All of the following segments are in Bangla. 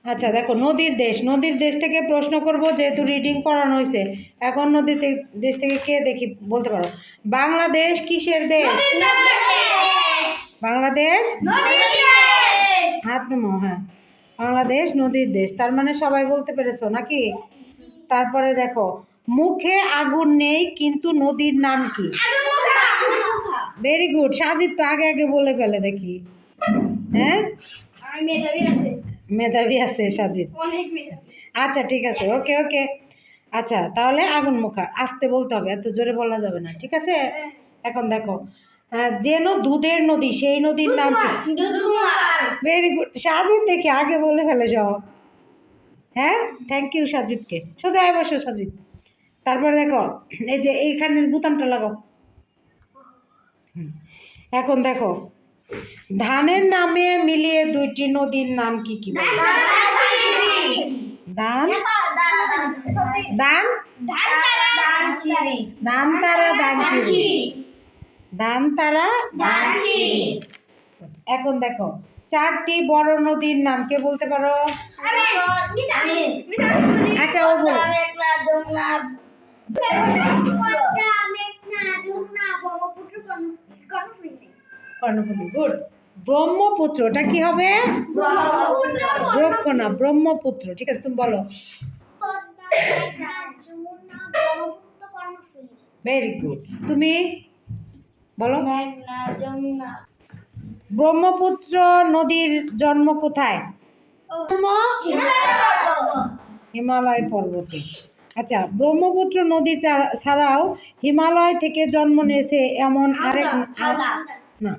আচ্ছা দেখো, নদীর দেশ থেকে প্রশ্ন করব, যেহেতু রিডিং পড়ানো হয়েছে। এখন দেশ থেকে কে দেখি বলতে পারো? বাংলাদেশ কিসের দেশ? বাংলাদেশ হাত নামাও। হ্যাঁ, বাংলাদেশ নদীর দেশ, তার মানে সবাই বলতে পেরেছো নাকি? তারপরে দেখো, মুখে আগুন নেই কিন্তু নদীর নাম কি? ভেরি গুড, সাজিদ তো আগে আগে বলে ফেলে দেখি। হ্যাঁ, মেধাবী আছে সাজিদ। আচ্ছা ঠিক আছে, ওকে ওকে। আচ্ছা তাহলে আগুন মুখা আস্তে বলতে হবে, এত জোরে বলা যাবে না, ঠিক আছে? এখন দেখো, যেন দুধের নদী, সেই নদীর নাম কি? ভেরি গুড সাজিদ, দেখি আগে বলে ফেলে সব। হ্যাঁ, থ্যাংক ইউ সাজিদকে। সোজা বসো সাজিদ। তারপরে দেখো, এই যে এইখানের বোতামটা লাগাও। এখন দেখো, ধানের নামে মিলিয়ে দুইটি নদীর নাম কি কি? দান দান দান তারা দানচিরি, দান তারা দানচিরি। এখন দেখো, চারটি বড় নদীর নাম কে বলতে পারো? আচ্ছা ও বলো। কর্ণফুলী, গুড। ব্রহ্মপুত্র, ওটা কি হবে? না, ব্রহ্মপুত্র, ঠিক আছে তুমি বলো। ভেরি গুড, তুমি বলো। ব্রহ্মপুত্র নদীর জন্ম কোথায়? হিমালয় পর্বতে। আচ্ছা, ব্রহ্মপুত্র নদী ছাড়াও হিমালয় থেকে জন্ম নিয়েছে এমন আরেক না,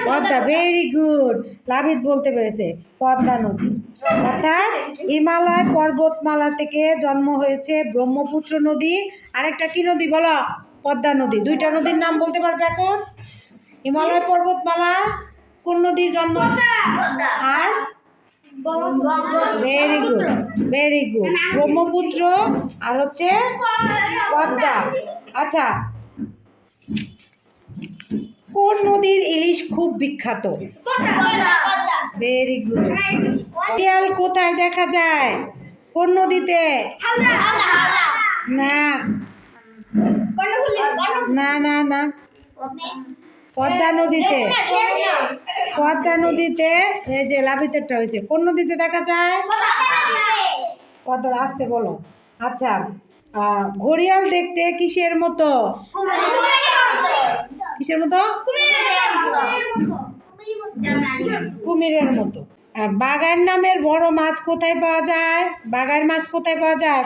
পদ্মা, ভেরি গুড, লাভিত বলতে পেরেছে, পদ্মা নদী। অর্থাৎ হিমালয় পর্বতমালা থেকে জন্ম হয়েছে ব্রহ্মপুত্র নদী। আরেকটা কি নদী বলো? পদ্মা নদী। দুইটা নদীর নাম বলতে পারবে এখন? হিমালয় পর্বতমালা কোন নদীর জন্ম? আর very good, very good, Brahmaputra আর হচ্ছে পদ্মা। আচ্ছা, কোন নদীর ইলিশ খুব বিখ্যাত? Very good. শিয়াল কোথায় দেখা যায়? কোন নদীতে? না না না না, পদ্মা নদীতে। পদ্মা নদীতে, এই যে লাভিতেরটা হয়েছে, কোন নদীতে দেখা যায়? পদ্মা, আসতে বলো। আচ্ছা, ঘড়িয়াল দেখতে কিসের মতো? কিসের মতো? কুমিরের মতো। বাগান নামের বড় মাছ কোথায় পাওয়া যায়? বাগান মাছ কোথায় পাওয়া যায়?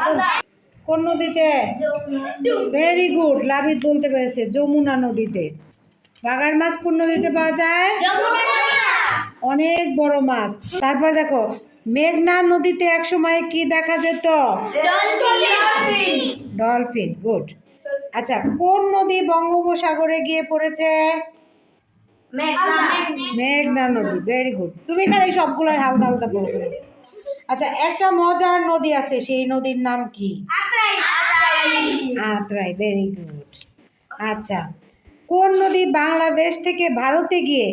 কোন নদীতে? ভেরি গুড, লাভিত বলতে পেরেছে, যমুনা নদীতে। বাগান মাছ কোন নদীতে পাওয়া যায়? অনেক বড় মাছ। তারপর দেখো, মেঘনা নদীতে এক সময় কি দেখা যেত? Dolphin, good. আচ্ছা, কোন নদী বঙ্গোপসাগরে গিয়ে পড়েছে? মেঘনা নদী, ভেরি গুড। তুমি খালি সবগুলোই হালকা হালকা বলবে। আচ্ছা, একটা মজার নদী আছে, সেই নদীর নাম কি? Atrai, very good. আচ্ছা, কোন নদী বাংলাদেশ থেকে ভারতে গিয়ে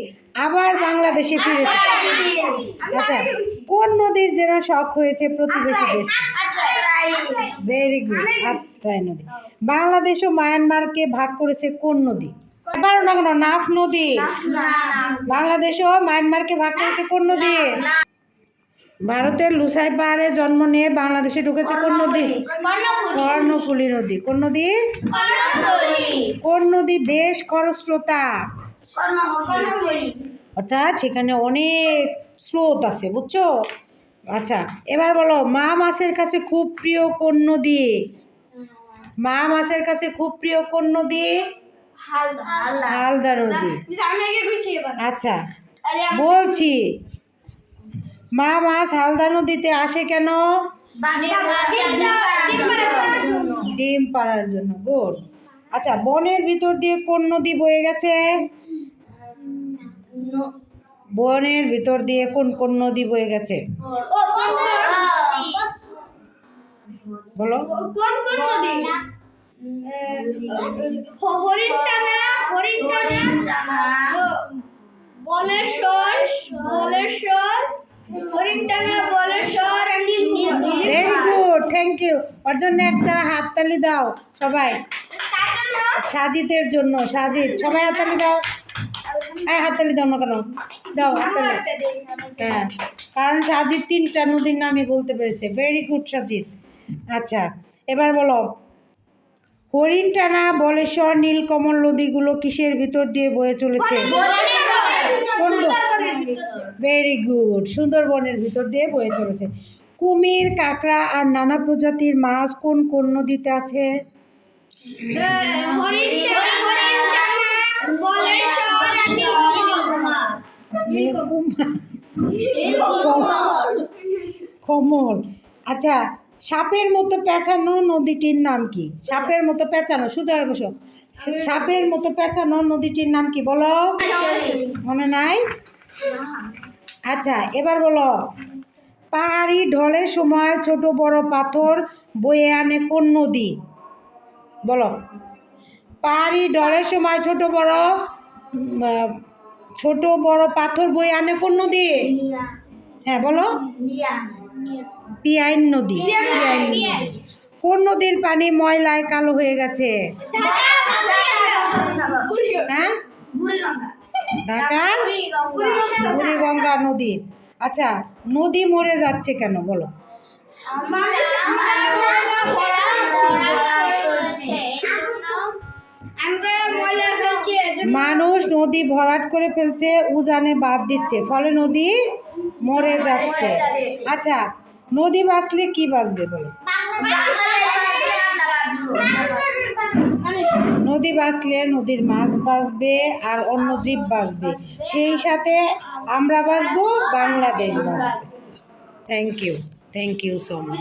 আবার বাংলাদেশে ফিরেছে? আচ্ছা, কোন নদীর যেন শখ হয়েছে প্রতিবেশী দেশ? ভেরি গুড, আত্রাই নদী। বাংলাদেশ ও মায়ানমারকে ভাগ করেছে কোন নদী? পারো না কেন? নাফ নদী। বাংলাদেশ ও মায়ানমারকে ভাগ করেছে কোন নদী? ভারতের লুসাই পাহাড়ে জন্ম নিয়ে বাংলাদেশে ঢুকেছে কোন নদী? কর্ণফুলী নদী। কোন নদী? কোন নদী বেশ খরস্রোতা? অর্থাৎ সেখানে অনেক স্রোত আছে, বুঝছো? আচ্ছা, এবার বলো, মা মাছের কাছে খুব প্রিয় কোন নদী? মা মাছের কাছে খুব প্রিয় কোন নদী? হালদা নদী। আচ্ছা, বলছি, মা মাছ হালদা নদীতে আসে কেন? ডিম পাড়ার জন্য, গুড। আচ্ছা, বনের ভিতর দিয়ে কোন নদী বয়ে গেছে? বনের ভিতর দিয়ে কোন কোন নদী বয়ে গেছে বলো? Very good, thank you. ওর জন্য একটা হাততালি দাও সবাই, সাজিদের জন্য। সাজিদ, সবাই হাততালি দাও। হ্যাঁ, হাততালি দাও না কেন? দাও হাততালি। হ্যাঁ, কারণ সাজিদ 3টা নদীর নামই বলতে পেরেছে। Very good Sajid. আচ্ছা, এবার বলো, হরিণটানা, বলেশ্বর, নীলকমল নদীগুলো কিসের ভিতর দিয়ে বয়ে চলেছে? ভেরি গুড, সুন্দরবনের ভিতর দিয়ে বয়ে চলেছে। কুমির, কাঁকড়া আর নানা প্রজাতির মাছ কোন কোন নদীতে আছে? কমল। আচ্ছা, সাপের মতো পেঁচানো নদীটির নাম কি? সাপের মতো পেঁচানো, সোজা হয়ে বসো। সাপের মতো পেঁচানো নদীটির নাম কি বলো? মনে নাই? আচ্ছা, এবার বলো, পাহাড়ি ঢলের সময় ছোট বড় পাথর বয়ে আনে কোন নদী? বলো। পাহাড়ি ঢলের সময় ছোট বড় পাথর বয়ে আনে কোন নদী? হ্যাঁ বলো। পিয়াইন নদী। কোন নদীর পানি ময়লায় কালো হয়ে গেছে? হ্যাঁ, ঢাকার বুড়িগঙ্গা নদী। আচ্ছা, নদী মরে যাচ্ছে কেন বলো? মানুষ নদী ভরাট করে ফেলছে, উজানে বাদ দিচ্ছে, ফলে নদী মরে যাচ্ছে। আচ্ছা, নদী বাঁচলে কি বাঁচবে বলো? নদী বাঁচলে নদীর মাছ বাঁচবে আর অন্য জীব বাঁচবে, সেই সাথে আমরা বাঁচবো, বাংলাদেশ বাঁচবে। Thank you so much.